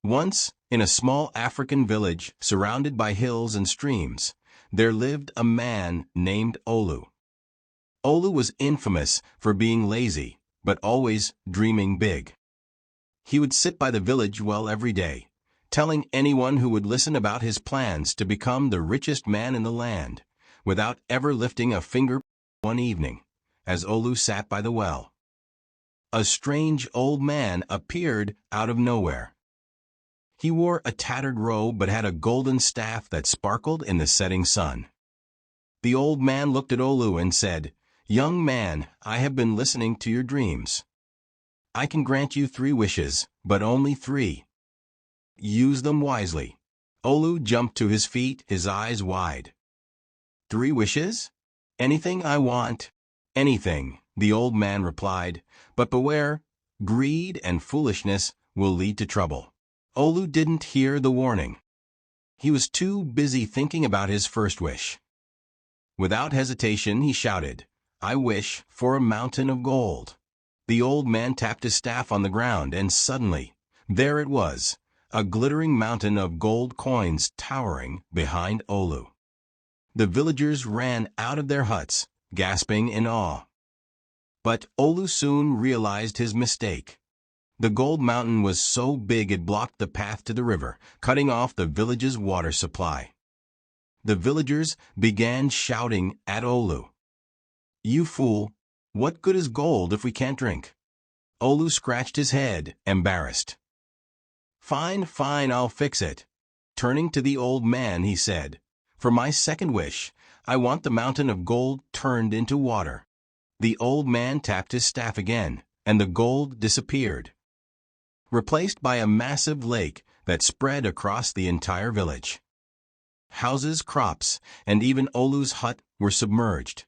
Once, in a small African village surrounded by hills and streams, there lived a man named Olu. Olu was infamous for being lazy, but always dreaming big. He would sit by the village well every day, telling anyone who would listen about his plans to become the richest man in the land, without ever lifting a finger. One evening, as Olu sat by the well, a strange old man appeared out of nowhere. He wore a tattered robe but had a golden staff that sparkled in the setting sun. The old man looked at Olu and said, "Young man, I have been listening to your dreams. I can grant you 3 wishes, but only 3. Use them wisely." Olu jumped to his feet, his eyes wide. 3 wishes? Anything I want. Anything, the old man replied, but beware, greed and foolishness will lead to trouble. Olu didn't hear the warning. He was too busy thinking about his first wish. Without hesitation, he shouted, "I wish for a mountain of gold." The old man tapped his staff on the ground, and suddenly, there it was, a glittering mountain of gold coins towering behind Olu. The villagers ran out of their huts, gasping in awe. But Olu soon realized his mistake. The gold mountain was so big it blocked the path to the river, cutting off the village's water supply. The villagers began shouting at Olu, "You fool! What good is gold if we can't drink?" Olu scratched his head, embarrassed. "Fine, fine, I'll fix it." Turning to the old man, he said, "For my second wish, I want the mountain of gold turned into water." The old man tapped his staff again, and the gold disappeared, replaced by a massive lake that spread across the entire village. Houses, crops, and even Olu's hut were submerged.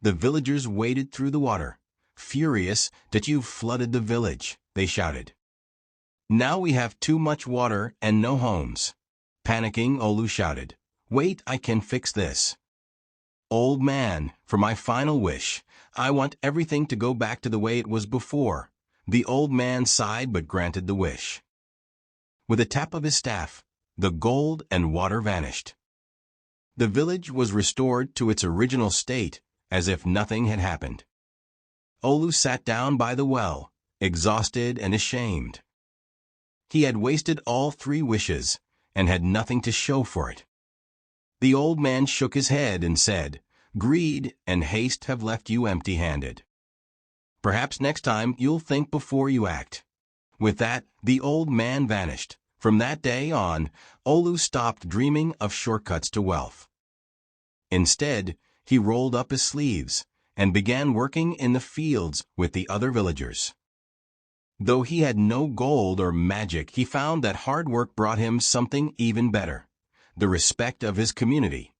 The villagers waded through the water, furious that you've flooded the village, they shouted. "Now we have too much water and no homes." Panicking, Olu shouted, "Wait, I can fix this." "Old man, for my final wish, I want everything to go back to the way it was before." The old man sighed but granted the wish. With a tap of his staff, the gold and water vanished. The village was restored to its original state as if nothing had happened. Olu sat down by the well, exhausted and ashamed. He had wasted all 3 wishes and had nothing to show for it. The old man shook his head and said, "Greed and haste have left you empty-handed. Perhaps next time you'll think before you act." With that, the old man vanished. From that day on, Olu stopped dreaming of shortcuts to wealth. Instead, he rolled up his sleeves and began working in the fields with the other villagers. Though he had no gold or magic, he found that hard work brought him something even better: the respect of his community.